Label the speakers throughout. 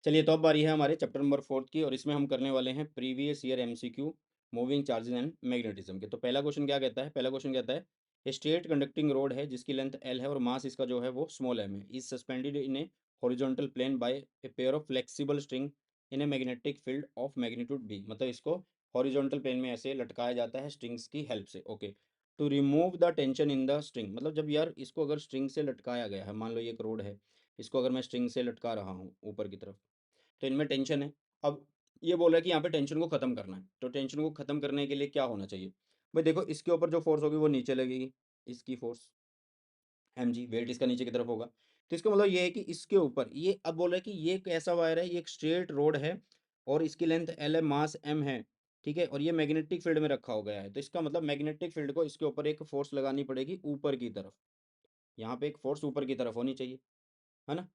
Speaker 1: चलिए, तो अब बारी है हमारे चैप्टर नंबर 4 की, और इसमें हम करने वाले हैं previous year MCQ moving charges and magnetism के। तो पहला क्वेश्चन क्या कहता है? पहला क्वेश्चन कहता है, ए स्ट्रेट कंडक्टिंग रोड है जिसकी लेंथ एल है और मास इसका जो है वो स्मॉल एम है, is suspended in a horizontal plane by a pair of flexible string in a magnetic field of magnitude B. मतलब इसको हॉरिजॉन्टल प्लेन में ऐसे लटकाया जाता है स्ट्रिंग्स की हेल्प से। Okay, to remove the tension in the string, मतलब जब यार इसको अगर स्ट्रिंग से लटकाया गया है, मान लो ये एक रोड है, इसको अगर मैं स्ट्रिंग से लटका रहा हूँ ऊपर की तरफ, तो इनमें टेंशन है। अब ये बोल रहा है कि यहाँ पे टेंशन को खत्म करना है, तो टेंशन को खत्म करने के लिए क्या होना चाहिए? भाई देखो, इसके ऊपर जो फोर्स होगी वो नीचे लगेगी, इसकी फोर्स mg, वेट इसका नीचे की तरफ होगा। तो इसका मतलब ये है कि इसके ऊपर ये अब बोल रहा है कि ये एक ऐसा वायर है, ये एक स्ट्रेट रोड है और इसकी लेंथ l है, मास m है, ठीक है, और ये मैग्नेटिक फील्ड में रखा हो गया है। तो इसका मतलब मैग्नेटिक फील्ड को इसके ऊपर एक फोर्स लगानी पड़ेगी ऊपर की तरफ, यहाँ पे एक फोर्स ऊपर की तरफ होनी चाहिए, है ना?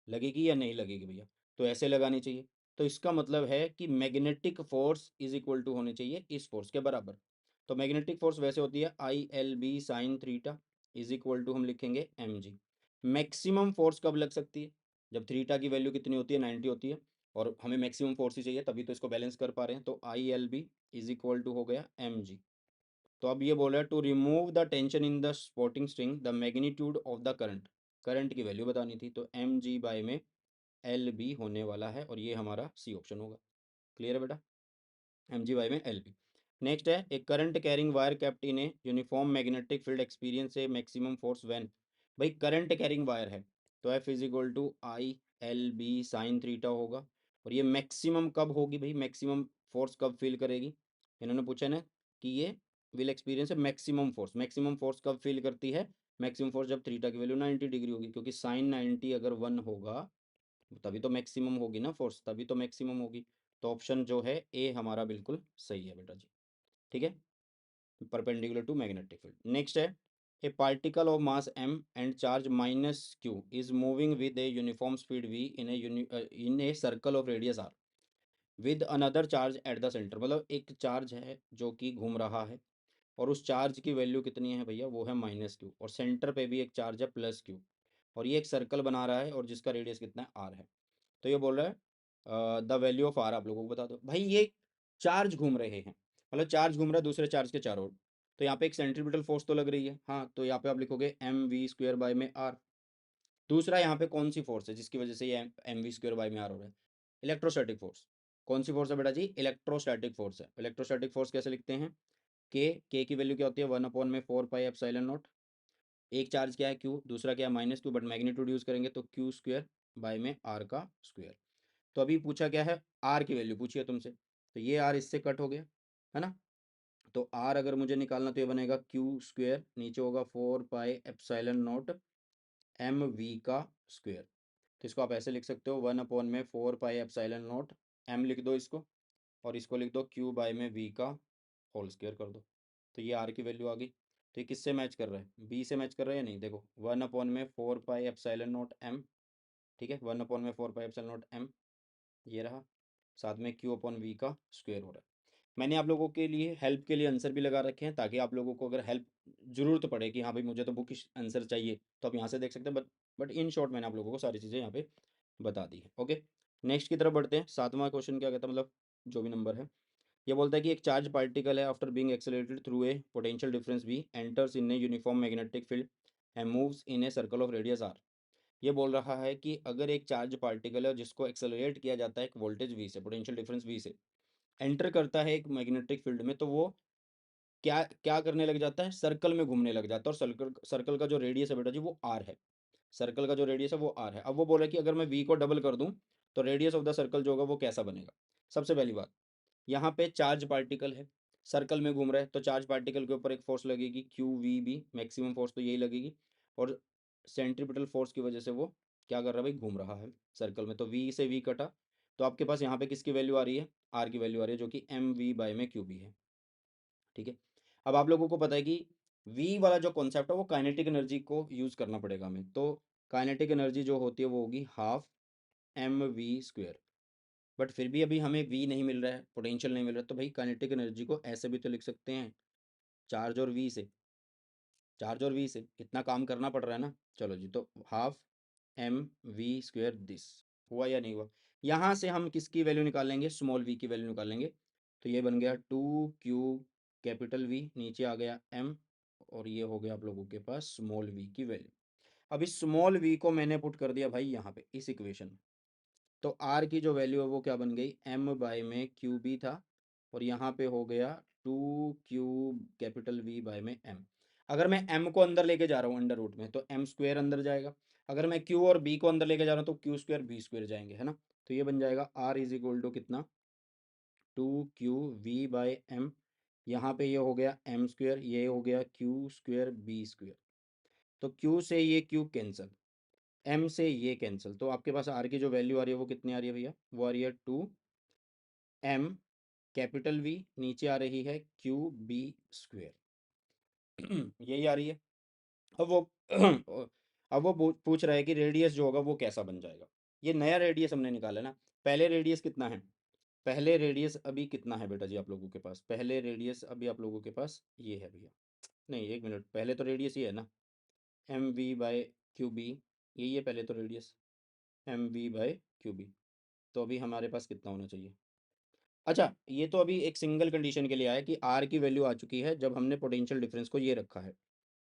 Speaker 1: लगेगी या नहीं लगेगी भैया? तो ऐसे लगानी चाहिए। तो इसका मतलब है कि magnetic force is equal to होनी चाहिए इस फोर्स के बराबर। तो मैग्नेटिक फोर्स वैसे होती है आई एल बी साइन थ्रीटा इज इक्वल टू हम लिखेंगे एम जी। मैक्सिमम फोर्स कब लग सकती है? जब थ्रीटा की वैल्यू कितनी होती है? 90 होती है, और हमें मैक्सिमम फोर्स ही चाहिए, तभी तो इसको बैलेंस कर पा रहे हैं। तो I L B is equal to हो गया एम जी। तो अब ये बोल रहा है to remove the tension in the supporting string the magnitude of the current, current की वैल्यू बतानी थी, तो एम जी बाई में एल बी होने वाला है, और ये हमारा सी ऑप्शन होगा। क्लियर है बेटा? एम जी बाई में एल बी। नेक्स्ट है, एक current carrying wire kept in a uniform magnetic field experience a maximum force when. भाई करंट कैरिंग वायर है, तो F is equal to I L B sine थ्रीटा होगा। और ये मैक्सिमम कब होगी भाई? मैक्सिमम फोर्स कब फील करेगी? इन्होंने पूछा ना कि ये विल एक्सपीरियंस है मैक्सिमम फोर्स, मैक्सिमम फोर्स कब फील करती है? मैक्सिमम फोर्स जब थ्रीटा की वैल्यू 90 डिग्री होगी, क्योंकि साइन 90 अगर 1 होगा तभी तो मैक्सिमम होगी ना फोर्स, तभी तो मैक्सिमम होगी। तो ऑप्शन जो है ए हमारा बिल्कुल सही है बेटा जी। ठीक है, perpendicular to magnetic field. Next है, a particle of mass m and charge minus q is moving with a uniform speed v in a circle of radius r with another charge at the centre. मतलब एक charge है जो कि घूम रहा है, और उस चार्ज की वैल्यू कितनी है भैया? वो है माइनस क्यू, और सेंटर पे भी एक चार्ज है प्लस क्यू, और ये एक सर्कल बना रहा है और जिसका रेडियस कितना है? आर है। तो ये बोल रहा है द वैल्यू ऑफ आर आप लोगों को बता दो। भाई ये चार्ज घूम रहे हैं, मतलब चार्ज घूम रहा है दूसरे चार्ज के चारों ओर, तो यहाँ पे एक सेंट्रीपिटल फोर्स तो लग रही है, हाँ, तो यहाँ पे आप लिखोगे एम वी स्क्वेयर बाई में आर। दूसरा यहाँ पे कौन सी फोर्स है जिसकी वजह से ये एम वी स्क्वेयर बाई में आर हो रहा है? Electrostatic force. कौन सी फोर्स है बेटा जी? इलेक्ट्रोस्टैटिक फोर्स है। इलेक्ट्रोस्टैटिक फोर्स कैसे लिखते हैं? के की वैल्यू क्या होती है? 1/4 पाई एप्सिलॉन नॉट। एक चार्ज क्या है? क्यू, दूसरा क्या है? Minus Q, but magnitude use करेंगे तो क्यू स्क्वेयर बाई में आर का स्क्वेयर। तो अभी पूछा क्या है? आर की वैल्यू पूछी है तुमसे, तो ये आर इससे कट हो गया, है ना? तो आर अगर मुझे निकालना तो ये बनेगा क्यू स्क्वेयर, नीचे होगा 4 pi epsilon naught M V का स्क्वेयर। तो इसको आप ऐसे लिख सकते हो, 1/4 पाई एप्सिलॉन नॉट एम लिख दो इसको, और इसको लिख दो क्यू बाई में वी का होल स्क्वेयर कर दो। तो ये आर की वैल्यू आ गई। तो ये किससे मैच कर रहा है? बी से मैच कर रहा है या नहीं? देखो, 1/4 पाई एप्सिलॉन नॉट एम, ठीक है, 1/4 पाई एप्सिलॉन नॉट एम, ये रहा, साथ में क्यू अपॉन वी का स्क्वायर हो रहा है। मैंने आप लोगों के लिए हेल्प के लिए आंसर भी लगा रखे हैं, ताकि आप लोगों को अगर हेल्प ज़रूरत पड़े कि हाँ भाई मुझे तो बुक आंसर चाहिए, तो आप यहाँ से देख सकते हैं। बट इन शॉर्ट मैंने आप लोगों को सारी चीज़ें यहाँ पे बता दी है। ओके, नेक्स्ट की तरफ बढ़ते हैं। सातवां क्वेश्चन क्या कहता है, मतलब जो भी नंबर है, ये बोलता है कि एक चार्ज पार्टिकल है after being accelerated through a potential difference B enters in a uniform magnetic field and moves in a circle of radius R. ये बोल रहा है कि अगर एक चार्ज पार्टिकल है जिसको एक्सेलरेट किया जाता है एक वोल्टेज वी से, पोटेंशियल डिफरेंस वी से, एंटर करता है एक मैग्नेटिक फील्ड में, तो वो क्या क्या करने लग जाता है? सर्कल में घूमने लग जाता है। और सर्कल सर्कल का जो रेडियस है बेटा जी वो आर है। सर्कल का जो रेडियस है वो आर है। अब वो बोला कि अगर मैं वी को डबल कर दूं तो रेडियस ऑफ द सर्कल जो होगा वो कैसा बनेगा? सबसे पहली बात, यहाँ पे चार्ज पार्टिकल है, सर्कल में घूम रहा है, तो चार्ज पार्टिकल के ऊपर एक फोर्स लगेगी Q V B, maximum force तो यही लगेगी। और सेंट्रीपिटल फोर्स की वजह से वो क्या कर रहा है भाई? घूम रहा है सर्कल में, तो वी से वी कटा, तो आपके पास यहाँ पे किसकी वैल्यू आ रही है? आर की वैल्यू आ रही है, जो कि एम वी बाई में क्यू बी है। ठीक है, अब आप लोगों को पता है कि वी वाला जो कॉन्सेप्ट है वो काइनेटिक एनर्जी को यूज करना पड़ेगा हमें। तो काइनेटिक एनर्जी जो होती है वो होगी half M V square. But फिर भी अभी हमें वी नहीं मिल रहा है, पोटेंशियल नहीं मिल रहा है, तो भाई काइनेटिक एनर्जी को ऐसे भी तो लिख सकते हैं, चार्ज और वी से। चार्ज और वी से इतना काम करना पड़ रहा है ना। चलो जी, तो half M V square this हुआ या नहीं हुआ? यहाँ से हम किसकी वैल्यू निकालेंगे, स्मॉल वी की वैल्यू निकालेंगे। तो ये बन गया 2Q कैपिटल वी, नीचे आ गया M, और ये हो गया आप लोगों के पास स्मॉल वी की वैल्यू। अब इस स्मॉल वी को मैंने पुट कर दिया भाई यहाँ पे इस इक्वेशन में। तो आर की जो वैल्यू है वो क्या बन गई, एम बाय में क्यू बी था, और यहाँ पे हो गया 2Q कैपिटल वी बाय में एम। अगर मैं एम को अंदर लेके जा रहा हूँ अंडर रूट में, तो एम स्क्वेयर अंदर जाएगा। अगर मैं क्यू और बी को अंदर लेके जा रहा हूँ तो क्यू स्क्वेयर बी स्क्वेयर जाएंगे, है ना। तो ये बन जाएगा आर इज इक्वल टू कितना, 2Q V बाय एम। यहाँ पे ये हो गया एम स्क्वेयर, ये हो गया क्यू स्क्वेयर बी स्क्वेयर। तो क्यू से ये क्यू कैंसिल, एम से ये कैंसिल, तो आपके पास आर की जो वैल्यू आ रही है वो कितनी आ रही है भैया, वो आ रही है 2M कैपिटल वी, नीचे आ रही है क्यू बी स्क्वेयर। यही आ रही है। अब वो अब वो पूछ रहा है कि रेडियस जो होगा वो कैसा बन जाएगा। ये नया रेडियस हमने निकाला ना। पहले रेडियस कितना है, पहले रेडियस अभी कितना है बेटा जी आप लोगों के पास, पहले रेडियस अभी आप लोगों के पास ये है भैया। नहीं एक मिनट, पहले तो रेडियस ये है ना, M V by Q B, यही है पहले तो radius, M V by Q B. तो अभी हमारे पास कितना होना चाहिए, अच्छा ये तो अभी एक सिंगल कंडीशन के लिए आया कि आर की वैल्यू आ चुकी है जब हमने पोटेंशियल डिफरेंस को ये रखा है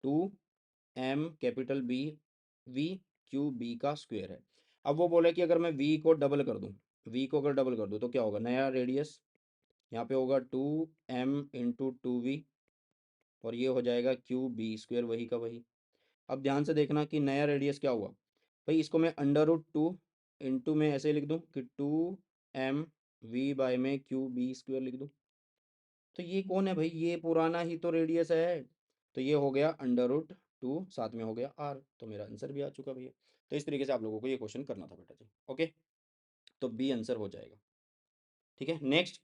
Speaker 1: 2M capital B V Q B का स्क्वायर है। अब वो बोले कि अगर मैं वी को डबल कर दूं, वी को अगर डबल कर दूं तो क्या होगा, नया रेडियस यहाँ पे होगा 2M × 2V, और ये हो जाएगा क्यू बी स्क्वायर वही का वही। अब ध्यान से देखना कि नया रेडियस क्या हुआ भाई, इसको मैं अंडर रूट 2 इंटू में ऐसे लिख दूं कि 2M V बाय में क्यू बी स्क्वायर लिख दूं। तो ये कौन है भाई, ये पुराना ही तो रेडियस है। तो ये हो गया अंडर रूट 2, साथ में हो गया आर, तो मेरा आंसर भी आ चुका भैया। तो इस तरीके से आप लोगों को ये क्वेश्चन करना था बेटा जी। ओके, तो बी आंसर हो जाएगा। ठीक है, नेक्स्ट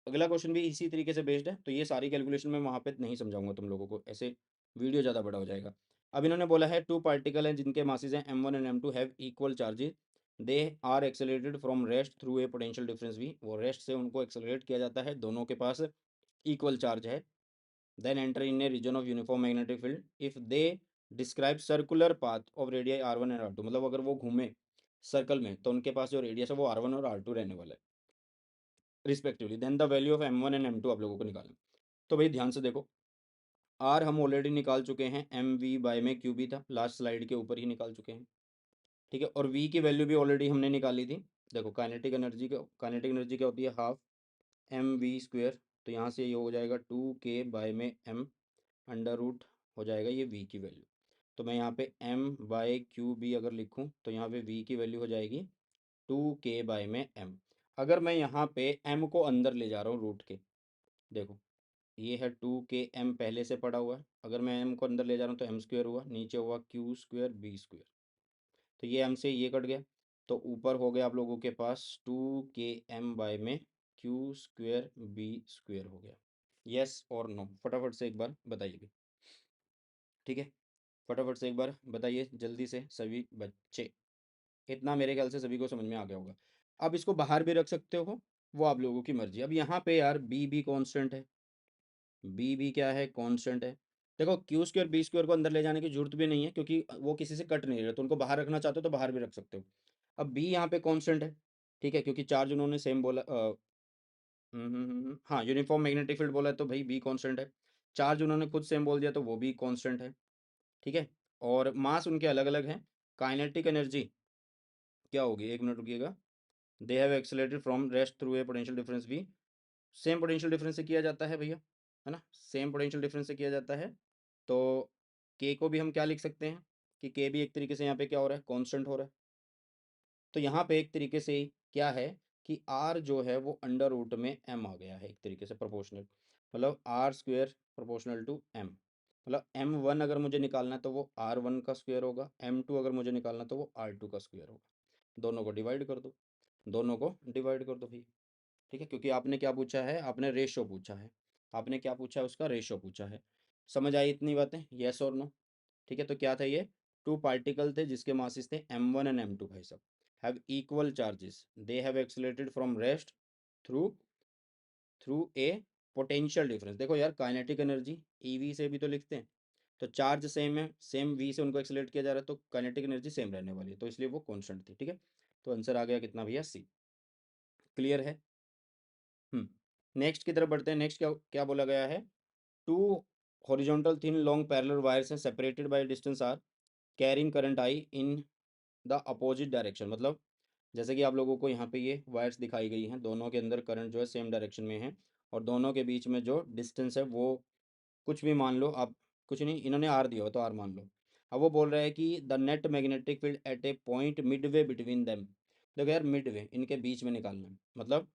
Speaker 1: अगला क्वेश्चन भी इसी तरीके से बेस्ड है। तो ये सारी कैलकुलेशन मैं वहाँ पे नहीं समझाऊंगा तुम लोगों को, ऐसे वीडियो ज़्यादा बड़ा हो जाएगा। अब इन्होंने बोला है 2 पार्टिकल हैं जिनके मासेस हैं M1 and M2 have equal charges, they are accelerated from rest through a potential difference V. वो रेस्ट से उनको एक्सेलरेट किया जाता है, दोनों के पास इक्वल चार्ज है। then enter in a region of uniform magnetic field if they describe circular path of radii r1 and r2। मतलब अगर वो घूमे सर्कल में तो उनके पास जो रेडियस है वो r1 और r2 रहने वाला है respectively. Then the value of m1 and m2 आप लोगों को निकालना। तो भाई ध्यान से देखो, r हम ऑलरेडी निकाल चुके हैं, एम वी बाय में क्यू बी था, लास्ट स्लाइड के ऊपर ही निकाल चुके हैं। ठीक है, और v की वैल्यू भी ऑलरेडी हमने निकाली थी। देखो काइनेटिक एनर्जी क्या होती है, हाफ एम वी स्क्वेयर। तो यहाँ से ये हो जाएगा 2K बाय में m अंडर रूट हो जाएगा ये v की वैल्यू। तो मैं यहाँ पे m बाय क्यू बी अगर लिखूँ तो यहाँ पे v की वैल्यू हो जाएगी 2K बाय में m। अगर मैं यहाँ पे m को अंदर ले जा रहा हूँ रूट के, देखो ये है 2K, m पहले से पड़ा हुआ है, अगर मैं m को अंदर ले जा रहा हूँ तो m स्क्वेयर हुआ, नीचे हुआ क्यू स्क्वेयर बी स्क्वेयर। तो ये m से ये कट गया, तो ऊपर हो गया आप लोगों के पास 2K m बाय में क्यू स्क्वेयर बी स्क्वेयर हो गया। यस और नो, फटाफट से एक बार बताइए। ठीक है, फटाफट से एक बार बताइए जल्दी से सभी बच्चे। इतना मेरे ख्याल से सभी को समझ में आ गया होगा। अब इसको बाहर भी रख सकते हो, वो आप लोगों की मर्जी। अब यहाँ पे यार बी भी कांस्टेंट है, बी भी क्या है, कांस्टेंट है। देखो क्यू स्क्वायर बी स्क्वायर को अंदर ले जाने की जरूरत भी नहीं है क्योंकि वो किसी से कट नहीं रहे, तो उनको बाहर रखना चाहते हो तो बाहर भी रख सकते हो। अब बी यहाँ पे कांस्टेंट है, ठीक है, क्योंकि चार्ज उन्होंने सेम बोला, हाँ यूनिफॉर्म मैग्नेटिक फील्ड बोला है तो भाई बी कांस्टेंट है। चार्ज उन्होंने खुद सेम बोल दिया तो वो भी कांस्टेंट है। ठीक है, और मास उनके अलग अलग हैं। काइनेटिक एनर्जी क्या होगी, एक मिनट रुकिएगा, they have accelerated from rest through a potential difference भी, सेम पोटेंशियल डिफरेंस से किया जाता है भैया, है ना, सेम पोटेंशियल डिफरेंस से किया जाता है। तो के को भी हम क्या लिख सकते हैं कि के भी एक तरीके से यहाँ पे क्या हो रहा है, कांस्टेंट हो रहा है। तो यहाँ पे एक तरीके से क्या है कि आर जो है वो अंडर रूट में एम आ गया है, एक तरीके से प्रोपोर्शनल, मतलब R square proportional to M. मतलब M1 अगर मुझे निकालना है तो वो R1 का स्क्वायर होगा, M2 अगर मुझे निकालना है तो वो R2 का स्क्वायर होगा। दोनों को डिवाइड कर दो, दोनों को डिवाइड कर दो भाई। ठीक है, क्योंकि आपने क्या पूछा है, आपने रेशो पूछा है, आपने क्या पूछा है, उसका रेशो पूछा है। समझ आई इतनी बातें, यस और नो। ठीक है, तो क्या था ये, 2 पार्टिकल थे जिसके मासेस थे M1 एंड M2 भाई साहब, have equal charges, they have accelerated from rest through through a potential difference. देखो यार काइनेटिक एनर्जी ईवी से भी तो लिखते हैं, तो चार्ज सेम है, सेम वी से उनको एक्सेलरेट किया जा रहा है, तो काइनेटिक एनर्जी सेम रहने वाली है, तो इसलिए वो कांस्टेंट थी। ठीक है, तो आंसर आ गया कितना भैया, सी। क्लियर है। नेक्स्ट की तरफ बढ़ते हैं। नेक्स्ट क्या क्या बोला गया है, two horizontal thin long parallel wires हैं separated by distance R carrying current I in the opposite direction. मतलब जैसे कि आप लोगों को यहाँ पे ये वायर्स दिखाई गई हैं, दोनों के अंदर करंट जो है सेम डायरेक्शन में है, और दोनों के बीच में जो डिस्टेंस है वो कुछ भी मान लो आप, कुछ नहीं, इन्होंने आर दिया हो तो आर मान लो। अब वो बोल रहा है कि the net magnetic field at a point Midway between them. देखो यार, मिडवे इनके बीच में निकालना है, मतलब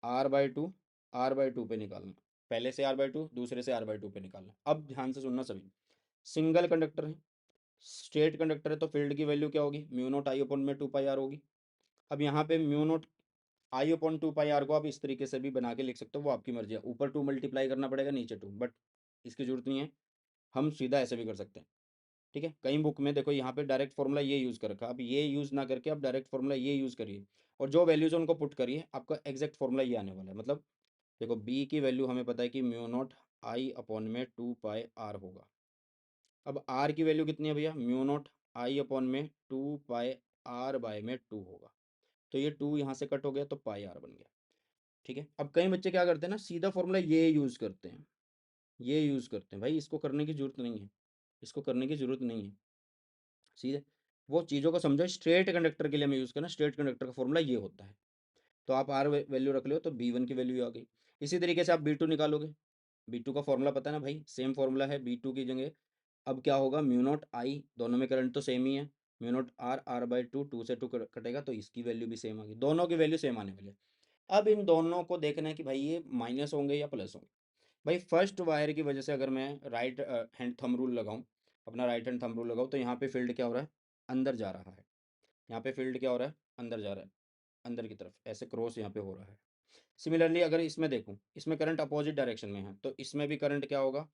Speaker 1: आर बाई टू पे निकालना। पहले से आर बाई टू, दूसरे से आर बाई टू पे निकालना। अब ध्यान से सुनना सभी, सिंगल कंडक्टर है, स्ट्रेट कंडक्टर है, तो फील्ड की वैल्यू क्या होगी, म्यू नोट आई अपॉन में 2 पाई आर होगी। अब यहाँ पे mu naught I upon 2 pi R को आप इस तरीके से भी बना के लिख सकते हो, वो आपकी मर्जी है। ऊपर 2 मल्टीप्लाई करना पड़ेगा, नीचे 2, बट इसकी जरूरत नहीं है, हम सीधा ऐसे भी कर सकते हैं। ठीक है, कई बुक में देखो यहाँ पे डायरेक्ट फॉर्मूला ये यूज़ कर रखा, अब ये यूज़ ना करके आप डायरेक्ट फॉर्मूला ये यूज़ करिए, और जो वैल्यूज उनको पुट करिए, आपका एग्जैक्ट फॉर्मूला ये आने वाला है। मतलब देखो, बी की वैल्यू हमें पता है कि म्यू नॉट आई अपॉन में 2 पाई आर होगा। अब आर की वैल्यू कितनी है भैया, म्यू नॉट आई अपॉन में 2 पाई आर बाय में 2 होगा। तो ये 2 यहाँ से कट हो गया तो पाई आर बन गया। ठीक है, अब कई बच्चे क्या करते हैं ना, सीधा फॉर्मूला ये यूज़ करते हैं, ये यूज़ करते हैं। भाई इसको करने की ज़रूरत नहीं है, इसको करने की ज़रूरत नहीं है। सीधे वो चीज़ों को समझो, स्ट्रेट कंडक्टर के लिए हमें यूज़ करना, स्ट्रेट कंडक्टर का फॉर्मूला ये होता है। तो आप आर वैल्यू रख लो तो बी1 की वैल्यू आ गई। इसी तरीके से आप बी2 निकालोगे, बी2 का फॉर्मूला पता है ना भाई, सेम फॉर्मूला है बी2 की जगह। अब क्या होगा, म्यू नॉट आई, दोनों में करंट तो सेम ही है, mu naught R, R by two, 2 से 2 कटेगा तो इसकी वैल्यू भी सेम आ गई, दोनों की वैल्यू सेम आने वाली है। अब इन दोनों को देखना है कि भाई ये माइनस होंगे या प्लस होंगे। भाई फर्स्ट वायर की वजह से अगर मैं राइट हैंड थंब रूल लगाऊं, अपना राइट हैंड थंब रूल लगाऊं, तो यहाँ पे फील्ड क्या हो रहा है, अंदर जा रहा है। यहाँ पे फील्ड क्या हो रहा है, अंदर जा रहा है, अंदर की तरफ ऐसे क्रॉस यहाँ पे हो रहा है। सिमिलरली अगर इसमें देखूं, इसमें करंट अपोजिट डायरेक्शन में है, तो इसमें भी करंट क्या होगा,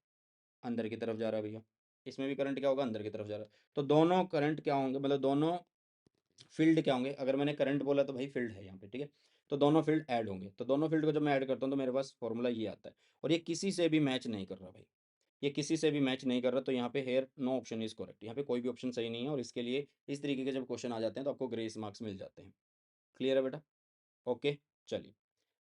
Speaker 1: अंदर की तरफ जा रहा है भैया। इसमें भी करंट क्या होगा, अंदर की तरफ जा रहा है। तो दोनों करंट क्या होंगे, मतलब दोनों फील्ड क्या होंगे, अगर मैंने करंट बोला तो भाई फील्ड है यहाँ पे, ठीक है। तो दोनों फील्ड ऐड होंगे, तो दोनों फील्ड को जब मैं ऐड करता हूँ तो मेरे पास फॉर्मूला ये आता है। और ये किसी से भी मैच नहीं कर रहा भाई, ये किसी से भी मैच नहीं कर रहा, तो यहाँ पे here no option is correct, यहाँ पे कोई भी ऑप्शन सही नहीं है। और इसके लिए इस तरीके के जब क्वेश्चन आ जाते हैं तो आपको ग्रेस मार्क्स मिल जाते हैं। क्लियर है बेटा, ओके। चलिए,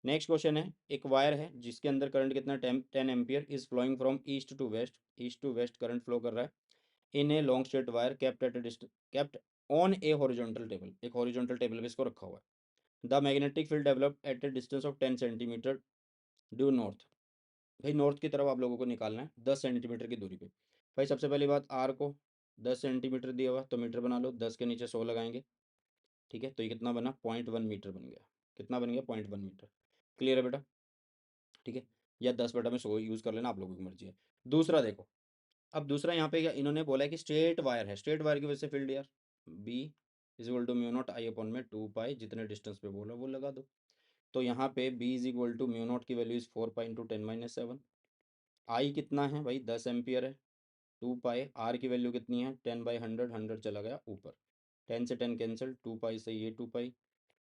Speaker 1: नेक्स्ट क्वेश्चन है, एक वायर है जिसके अंदर करंट कितना, 10 ampere is flowing from east to west, east to west current flow कर रहा है in a long straight wire kept at kept on a horizontal table, एक हॉरिजॉन्टल टेबल पे इसको रखा हुआ है। The magnetic field develop at a distance of 10 centimetre due north. भाई नॉर्थ की तरफ आप लोगों को निकालना है 10 सेंटीमीटर की दूरी पे। भाई सबसे पहली बात, आर को 10 सेंटीमीटर दिया हुआ तो मीटर बना लो, 10 के नीचे 100 लगाएंगे। ठीक है, तो ये कितना बना, 0.1 मीटर बन गया। कितना बन गया, 0.1 मीटर। क्लियर है बेटा, ठीक है। या 10/100 यूज़ कर लेना, आप लोगों की मर्जी है। दूसरा देखो, अब दूसरा यहाँ पे क्या इन्होंने बोला है कि स्ट्रेट वायर है, स्ट्रेट वायर की वजह से फील्ड यार B is equal to mu naught I upon में 2 पाई, जितने डिस्टेंस पे बोला वो लगा दो। तो यहाँ पे B is equal to mu naught की value is 4 pi into 10 - 7। I कितना है भाई, 10 एम्पियर है। 2 पाई, आर की वैल्यू कितनी है, 10/100, 100 चला गया ऊपर, 10 से 10 कैंसिल, 2 पाई से ये 2 पाई,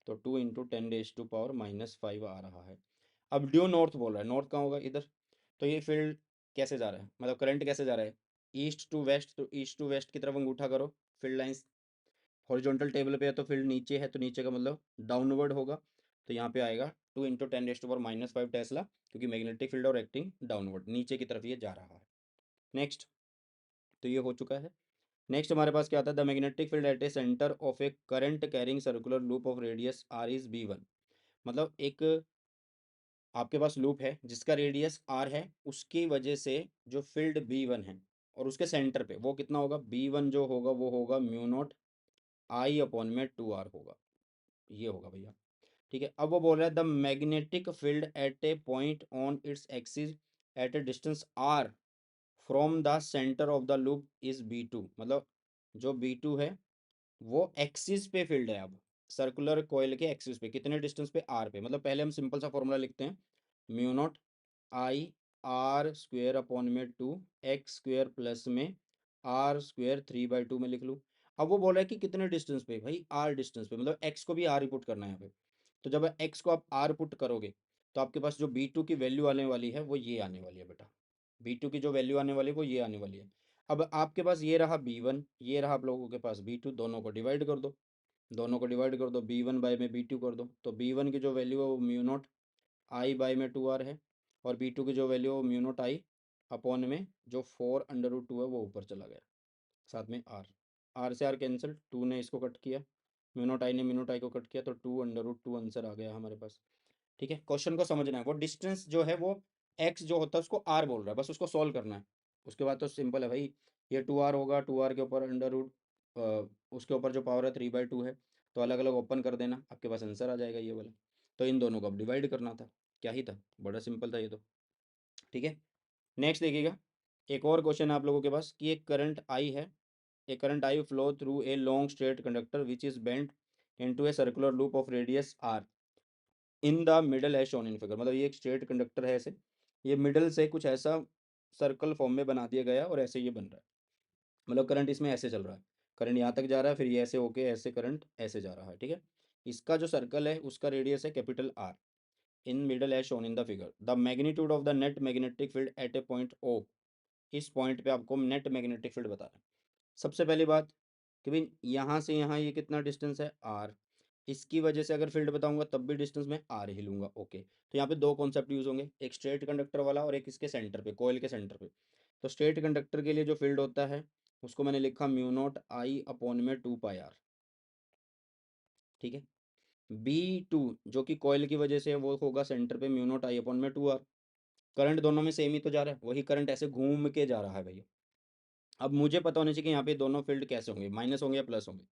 Speaker 1: तो 2 × 10⁻⁵ आ रहा है। अब ड्यू नॉर्थ बोल रहा है, नॉर्थ कहाँ होगा, इधर। तो ये फील्ड कैसे जा रहा है, मतलब करंट कैसे जा रहा है, ईस्ट टू वेस्ट, तो ईस्ट टू वेस्ट की तरफ अंगूठा करो, फील्ड लाइंस हॉरिजॉन्टल टेबल पे है, तो फील्ड नीचे है, तो नीचे का मतलब डाउनवर्ड होगा। तो यहाँ पे आएगा 2 × 10⁻⁵ टेस्ला, क्योंकि मैग्नेटिक फील्ड और एक्टिंग डाउनवर्ड, नीचे की तरफ ये जा रहा है। नेक्स्ट, तो ये हो चुका है। नेक्स्ट हमारे पास क्या आता है, the magnetic field at a centre of a current carrying circular loop of radius R is B one. मतलब एक आपके पास लूप है जिसका रेडियस आर है, उसकी वजह से जो फील्ड बी1 है और उसके सेंटर पे वो कितना होगा, बी1 जो होगा वो होगा म्यू नॉट आई अपॉन में 2 आर होगा, ये होगा भैया। ठीक है, अब वो बोल रहा है the magnetic field at a point on its axis at a distance R from the centre of the loop is बी2। मतलब जो बी2 है वो एक्सिस पे फील्ड है, अब सर्कुलर कोयल के एक्सिस पे कितने डिस्टेंस पे, आर पे। मतलब पहले हम सिंपल सा फॉर्मूला लिखते हैं, mu naught I R square upon में 2 एक्स स्क्वेयर प्लस में आर स्क्वेयर 3/2 में लिख लूँ। अब वो बोल रहा है कि कितने डिस्टेंस पे, भाई आर डिस्टेंस पे, मतलब एक्स को भी आर ही पुट करना है यहाँ पे। तो जब एक्स को आप आर पुट करोगे तो आपके पास जो बी टू की वैल्यू आने वाली है वो ये आने वाली है बेटा, बी टू की जो वैल्यू आने वाली है वो ये आने वाली है। अब आपके पास ये रहा बी1, ये रहा आप लोगों के पास बी2, दोनों को डिवाइड कर दो। दोनों को डिवाइड कर दो, b1 बाई में b2 कर दो, तो b1 की जो वैल्यू है वो म्यू नॉट आई बाई में 2r है, और b2 की जो वैल्यू है वो म्यू नॉट आई अपॉन में जो 4√2 है वो ऊपर चला गया, साथ में r से r कैंसिल, 2 ने इसको कट किया, म्यू नॉट आई ने म्यू नॉट आई को कट किया, तो 2√2 आंसर आ गया हमारे पास। ठीक है, क्वेश्चन को समझना है, वो डिस्टेंस जो है वो x जो होता है उसको r बोल रहा है, बस उसको सॉल्व करना है। उसके बाद तो सिंपल है भाई, ये 2r होगा, 2r के ऊपर अंडर रूट उसके ऊपर जो पावर है 3/2 है, तो अलग अलग ओपन कर देना, आपके पास आंसर आ जाएगा ये वाला। तो इन दोनों को अब डिवाइड करना था, क्या ही था, बड़ा सिंपल था ये तो। ठीक है, नेक्स्ट देखिएगा, एक और क्वेश्चन है आप लोगों के पास कि एक करंट आई है, a current I flow through a long straight conductor which is bent into a circular loop of radius R in the middle है शोन इन फिगर, मतलब ये एक स्ट्रेट कंडक्टर है ऐसे, ये मिडल से कुछ ऐसा सर्कल फॉर्म में बना दिया गया और ऐसे ये बन रहा है, मतलब करंट इसमें ऐसे चल रहा है, करंट यहाँ तक जा रहा है, फिर ये ऐसे होके ऐसे करंट ऐसे जा रहा है। ठीक है, इसका जो सर्कल है उसका रेडियस है कैपिटल आर, इन मिडल है shown in the figure, the magnitude of the net magnetic field at a point O, इस पॉइंट पे आपको नेट मैग्नेटिक फील्ड बता रहा है। सबसे पहली बात कि भाई यहाँ से यहाँ ये कितना डिस्टेंस है आर, इसकी वजह से अगर फील्ड बताऊंगा तब भी डिस्टेंस में आर ही लूंगा। ओके, तो यहाँ पे दो कॉन्सेप्ट यूज होंगे, एक स्ट्रेट कंडक्टर वाला और एक इसके सेंटर पे, कोयल के सेंटर पे। तो स्ट्रेट कंडक्टर के लिए जो फील्ड होता है उसको मैंने लिखा म्यू नॉट आई अपॉन में 2πr। ठीक है, B2 जो कि कॉयल की वजह से है, वो होगा सेंटर पे म्यू नॉट आई अपॉन में 2r। करंट दोनों में सेम ही तो जा रहा है, वही करंट ऐसे घूम के जा रहा है भैया। अब मुझे पता होना चाहिए कि यहाँ पे दोनों फील्ड कैसे होंगे, माइनस होंगे या प्लस होंगे।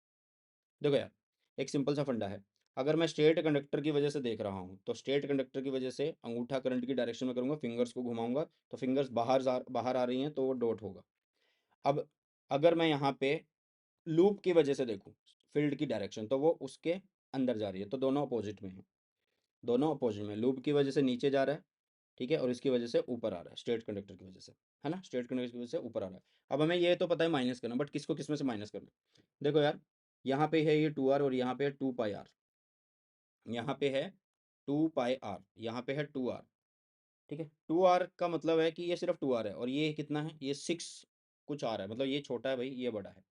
Speaker 1: देखो यार, एक सिंपल सा फंडा है, अगर मैं स्ट्रेट कंडक्टर की वजह से देख रहा हूँ तो स्ट्रेट कंडक्टर की वजह से अंगूठा करंट की डायरेक्शन में करूँगा, फिंगर्स को घुमाऊंगा, तो फिंगर्स बाहर आ रही हैं तो वो डॉट होगा। अब अगर मैं यहाँ पे लूप की वजह से देखूँ फील्ड की डायरेक्शन, तो वो उसके अंदर जा रही है, तो दोनों अपोजिट में है, दोनों अपोजिट में, लूप की वजह से नीचे जा रहा है, ठीक है, और इसकी वजह से ऊपर आ रहा है, स्ट्रेट कंडक्टर की वजह से, है ना, स्ट्रेट कंडक्टर की वजह से ऊपर आ रहा है। अब हमें ये तो पता है माइनस करना, बट किसको किस में से माइनस करना है। देखो यार, यहाँ पे है ये 2r और यहाँ पे है 2πr, यहाँ पे है 2πr, यहाँ पे है 2r। ठीक है, 2r का मतलब है कि ये सिर्फ 2r है, और ये कितना है, ये 6 कुछ आ रहा है, मतलब ये छोटा है भाई, ये बड़ा है,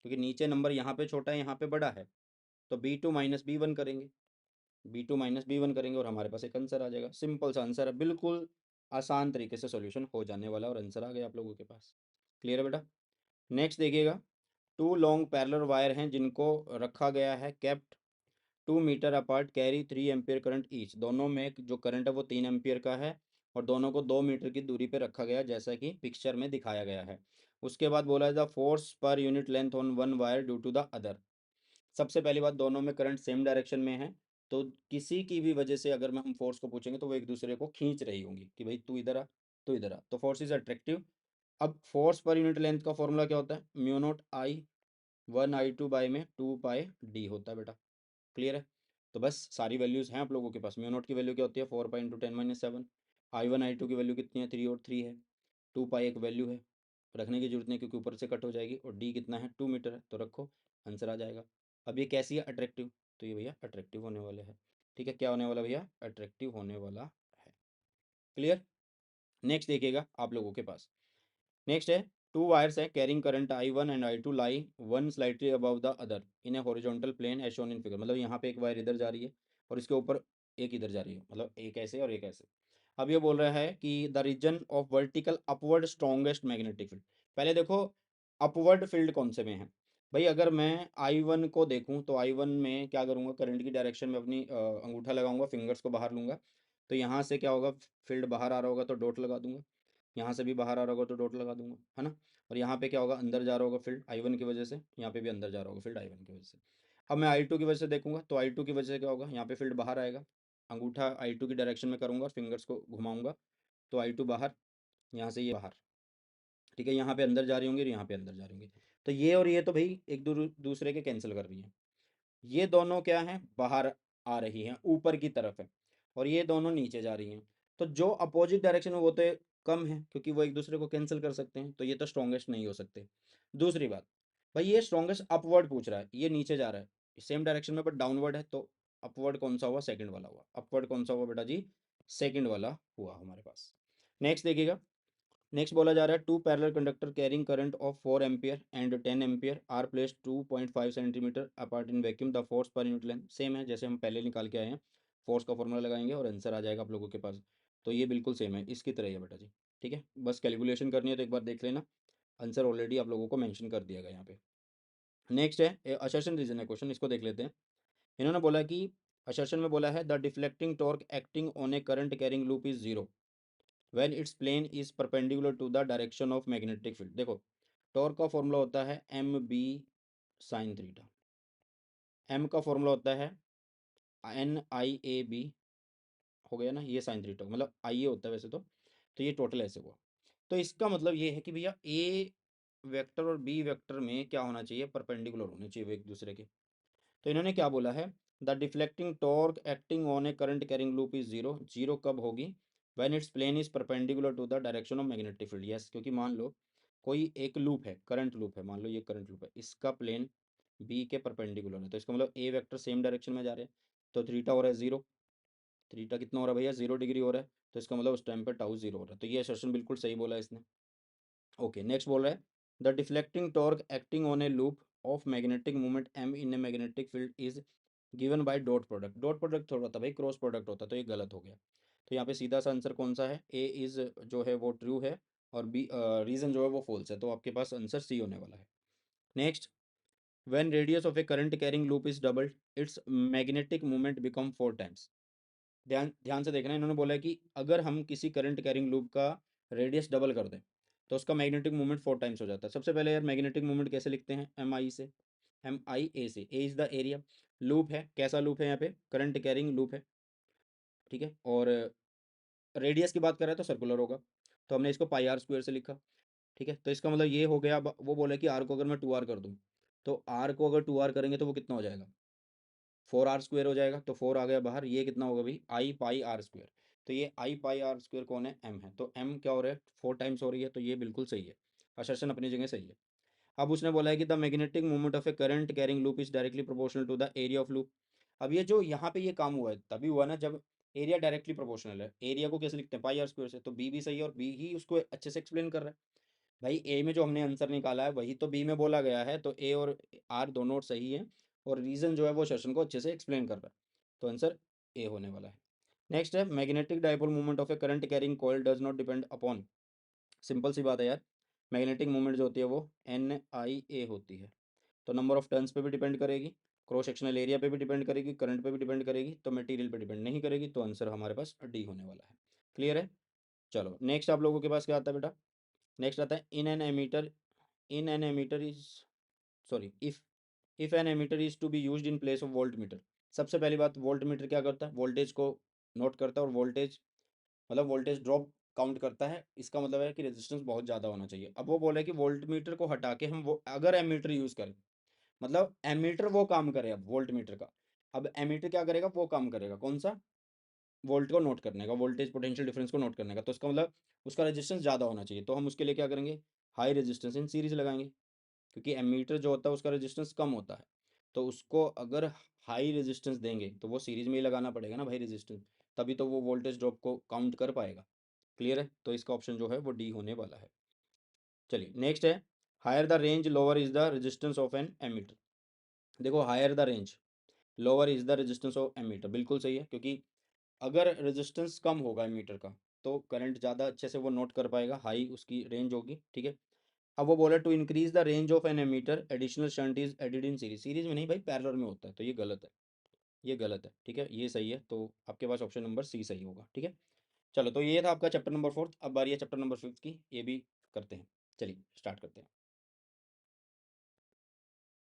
Speaker 1: क्योंकि नीचे नंबर यहाँ पे छोटा है यहाँ पे बड़ा है, तो b2 माइनस b1 करेंगे, b2 माइनस b1 करेंगे और हमारे पास एक आंसर आ जाएगा। सिंपल सा आंसर है, बिल्कुल आसान तरीके से सॉल्यूशन हो जाने वाला, और आंसर आ गया आप लोगों के पास। क्लियर है बेटा। नेक्स्ट देखिएगा, टू लॉन्ग पैरेलल वायर हैं जिनको रखा गया है kept 2 metre apart, carry 3 ampere current each, दोनों में जो करंट है वो 3 एम्पियर का है, और दोनों को 2 मीटर की दूरी पे रखा गया जैसा कि पिक्चर में दिखाया गया है। उसके बाद बोला है the force per unit length on one wire due to the other. सबसे पहली बात, दोनों में करंट सेम डायरेक्शन में है, तो किसी की भी वजह से अगर मैं हम फोर्स को पूछेंगे तो वो एक दूसरे को खींच रही होंगी कि भाई तू इधर आ, तू इधर आ, तो फोर्स इज अट्रैक्टिव। अब फोर्स पर यूनिट लेंथ का फॉर्मूला क्या होता है, mu naught I 1I2 by में 2πd होता है बेटा। क्लियर है, तो बस सारी वैल्यूज़ हैं आप लोगों के पास। म्यू नॉट की वैल्यू क्या होती है, 4π × 10⁻⁷। I1 I2 की वैल्यू कितनी है, 3 और 3 है। 2π एक वैल्यू है, रखने की जरूरत नहीं क्योंकि ऊपर से कट हो जाएगी, और डी कितना है, 2 मीटर है, तो रखो, आंसर आ जाएगा। अब ये कैसी है, अट्रैक्टिव, तो ये भैया अट्रैक्टिव होने वाले हैं। ठीक है, क्या होने वाला भैया, अट्रैक्टिव होने वाला है। क्लियर। नेक्स्ट देखिएगा आप लोगों के पास, नेक्स्ट है, टू वायर्स है carrying current I1 and I2 lie one slightly above the other in a horizontal plane as shown in figure, मतलब यहाँ पे एक वायर इधर जा रही है और इसके ऊपर एक इधर जा रही है, मतलब एक ऐसे और एक ऐसे। अब ये बोल रहा है कि the region of vertical upward strongest magnetic field. पहले देखो अपवर्ड फील्ड कौन से में है भाई, अगर मैं I1 को देखूं तो I1 में क्या करूंगा, करंट की डायरेक्शन में अपनी अंगूठा लगाऊंगा, फिंगर्स को बाहर लूंगा, तो यहाँ से क्या होगा, फील्ड बाहर आ रहा होगा तो डॉट लगा दूंगा, यहाँ से भी बाहर आ रहा होगा तो डॉट लगा दूंगा, है ना। और यहाँ पे क्या होगा, अंदर जा रहा होगा फील्ड I1 की वजह से, यहाँ पे भी अंदर जा रहा होगा फील्ड I1 की वजह से। अब मैं I2 की वजह से देखूंगा तो I2 की वजह से क्या होगा, यहाँ पे फील्ड बाहर आएगा, अंगूठा I2 की डायरेक्शन में करूंगा और फिंगर्स को घुमाऊंगा, तो I2 बाहर, यहाँ से ये बाहर। ठीक है, यहाँ पे अंदर जा रही होंगी और यहाँ पे अंदर जा रही होंगी, तो ये और ये तो भाई एक दूसरे के कैंसिल कर रही है। ये दोनों क्या हैं, बाहर आ रही हैं, ऊपर की तरफ है, और ये दोनों नीचे जा रही हैं, तो जो अपोजिट डायरेक्शन में वो तो कम है क्योंकि वो एक दूसरे को कैंसिल कर सकते हैं, तो ये तो स्ट्रॉन्गेस्ट नहीं हो सकते। दूसरी बात, भाई ये स्ट्रॉन्गेस्ट अपवर्ड पूछ रहा है, ये नीचे जा रहा है सेम डायरेक्शन में बट डाउनवर्ड है, तो अपवर्ड कौन सा हुआ, सेकंड वाला हुआ, अपवर्ड कौन सा हुआ बेटा जी, सेकंड वाला हुआ हमारे पास। नेक्स्ट देखिएगा, नेक्स्ट बोला जा रहा है two parallel conductor carrying current of 4 ampere and 10 ampere are placed 2.5 centimetre apart in vacuum, the force per unit length same है जैसे हम पहले निकाल के आए हैं। फोर्स का फॉर्मूला लगाएंगे और आंसर आ जाएगा आप लोगों के पास। तो ये बिल्कुल सेम है, इसकी तरह ही है बेटा जी। ठीक है, बस कैलकुलेशन करनी है तो एक बार देख लेना, आंसर ऑलरेडी आप लोगों को मेंशन कर दिया गया यहाँ पे। नेक्स्ट है असर्शन रीजन है क्वेश्चन, इसको देख लेते हैं। इन्होंने बोला कि असर्शन में बोला है the deflecting torque acting on a current carrying loop is zero when its plane is perpendicular to the direction of magnetic field. देखो टॉर्क का फॉर्मूला होता है M B sine theta, M का फॉर्मूला होता है एन आई ए बी, हो गया ना, ये साइन थीटा मतलब आई ए होता है वैसे तो ये टोटल ऐसे हुआ। तो इसका मतलब ये है कि भैया ए वेक्टर और बी वेक्टर में क्या होना चाहिए, परपेंडिकुलर होने चाहिए वो एक दूसरे के। तो इन्होंने क्या बोला है, the deflecting torque acting on a current carrying loop is zero, zero कब होगी, when its plane is perpendicular to the direction of magnetic field. Yes, क्योंकि मान लो कोई एक लूप है, करंट लूप है, मान लो ये करंट लूप है, इसका प्लेन बी के परपेंडिकुलर है, तो इसका मतलब ए वेक्टर सेम डायरेक्शन में जा रहे हैं, तो थीटा हो रहा है जीरो, थीटा कितना हो रहा है भैया 0 डिग्री हो रहा है, तो इसका मतलब उस टाइम पर टाउ जीरो हो रहा है। तो ये असर्शन बिल्कुल सही बोला है इसने। ओके, नेक्स्ट बोल रहा है the deflecting torque acting on a loop of magnetic movement M in a magnetic field is given by dot product. Dot product थोड़ा था भाई, क्रॉस प्रोडक्ट होता, तो ये गलत हो गया। तो यहाँ पे सीधा सा आंसर कौन सा है, ए इज जो है वो ट्रू है और बी रीजन जो है वो फॉल्स है, तो आपके पास आंसर सी होने वाला है। Next, when radius of a current carrying loop is doubled it's magnetic movement become 4 times. ध्यान ध्यान से देखना, इन्होंने बोला है कि अगर हम किसी करंट कैरिंग लूप का रेडियस डबल कर दें तो उसका मैग्नेटिक मूवमेंट 4 टाइम्स हो जाता है। सबसे पहले यार मैग्नेटिक मूवमेंट कैसे लिखते हैं, एम आई से, एम आई ए से, ए इज द एरिया, लूप है, कैसा लूप है यहाँ पे, करंट कैरिंग लूप है, ठीक है, और रेडियस की बात कर रहा है तो सर्कुलर होगा, तो हमने इसको पाई आर स्क्वायर से लिखा। ठीक है, तो इसका मतलब ये हो गया। अब वो बोले कि आर को अगर मैं 2 आर कर दूँ, तो आर को अगर 2 आर करेंगे तो वो कितना हो जाएगा, 4 आर स्क्वायर हो जाएगा, तो 4 आ गया बाहर, ये कितना होगा भाई आई पाई आर स्क्वायर। तो ये आई पाई आर स्क्वायर कौन है, एम है, तो एम क्या हो रहा है 4 टाइम्स हो रही है, तो ये बिल्कुल सही है, असर्शन अपनी जगह सही है। अब उसने बोला है कि the magnetic movement of a current carrying loop is directly proportional to the area of loop. अब ये जो यहाँ पे ये काम हुआ है तभी हुआ ना जब एरिया डायरेक्टली प्रोपोर्शनल है। एरिया को कैसे लिखते हैं, पाई आर स्क्वायर से, तो बी भी सही है और बी ही उसको अच्छे से एक्सप्लेन कर रहा है। भाई ए में जो हमने आंसर निकाला है वही तो बी में बोला गया है, तो ए और आर दोनों सही है और रीजन जो है वो सेशन को अच्छे से एक्सप्लेन कर रहा है, तो आंसर ए होने वाला है। नेक्स्ट है magnetic dipole movement of a current carrying coil does not depend upon. Simple सी बात है यार, मैग्नेटिक मूवमेंट जो होती है वो एन आई ए होती है, तो नंबर ऑफ टर्न्स पे भी डिपेंड करेगी, क्रॉस सेक्शनल एरिया पे भी डिपेंड करेगी, करंट पे भी डिपेंड करेगी, तो मटेरियल पे डिपेंड नहीं करेगी, तो आंसर हमारे पास डी होने वाला है। क्लियर है। चलो नेक्स्ट आप लोगों के पास क्या आता है बेटा, नेक्स्ट आता है in an ammeter is sorry if an ammeter is to be used in place of voltmeter. सबसे पहली बात, वोल्ट मीटर क्या करता है, वोल्टेज को नोट करता है और वोल्टेज मतलब वोल्टेज ड्रॉप काउंट करता है, इसका मतलब है कि रेजिस्टेंस बहुत ज़्यादा होना चाहिए। अब वो बोले कि वोल्ट मीटर को हटा के हम वो अगर एमीटर यूज़ करें, मतलब एमीटर वो काम करे अब वोल्ट मीटर का, अब एमीटर क्या करेगा, वो काम करेगा कौन सा, वोल्ट को नोट करने का, वोल्टेज पोटेंशियल डिफरेंस को नोट करने का, तो इसका मतलब उसका रेजिस्टेंस ज़्यादा होना चाहिए, तो हम उसके लिए क्या करेंगे, हाई रेजिस्टेंस इन सीरीज लगाएंगे, क्योंकि एमीटर जो होता है उसका रेजिस्टेंस कम होता है, तो उसको अगर हाई रेजिस्टेंस देंगे तो वो सीरीज में ही लगाना पड़ेगा ना भाई रेजिस्टेंस, तभी तो वो वोल्टेज ड्रॉप को काउंट कर पाएगा। क्लियर है, तो इसका ऑप्शन जो है वो डी होने वाला है। चलिए नेक्स्ट है higher the range lower is the resistance of an ammeter. देखो higher the range lower is the resistance of ammeter, बिल्कुल सही है, क्योंकि अगर रेजिस्टेंस कम होगा एमीटर का तो करंट ज़्यादा अच्छे से वो नोट कर पाएगा, हाई उसकी रेंज होगी। ठीक है, अब वो बोला to increase the range of an ammeter additional shunt is added in series, series में नहीं भाई पैरेलल में होता है, तो ये गलत है, ये गलत है। ठीक है, ये सही है, तो आपके पास ऑप्शन नंबर सी सही होगा। ठीक है, चलो तो ये था आपका चैप्टर नंबर 4, अब बारी है चैप्टर नंबर 5 की, ये भी करते हैं। चलिए स्टार्ट करते हैं।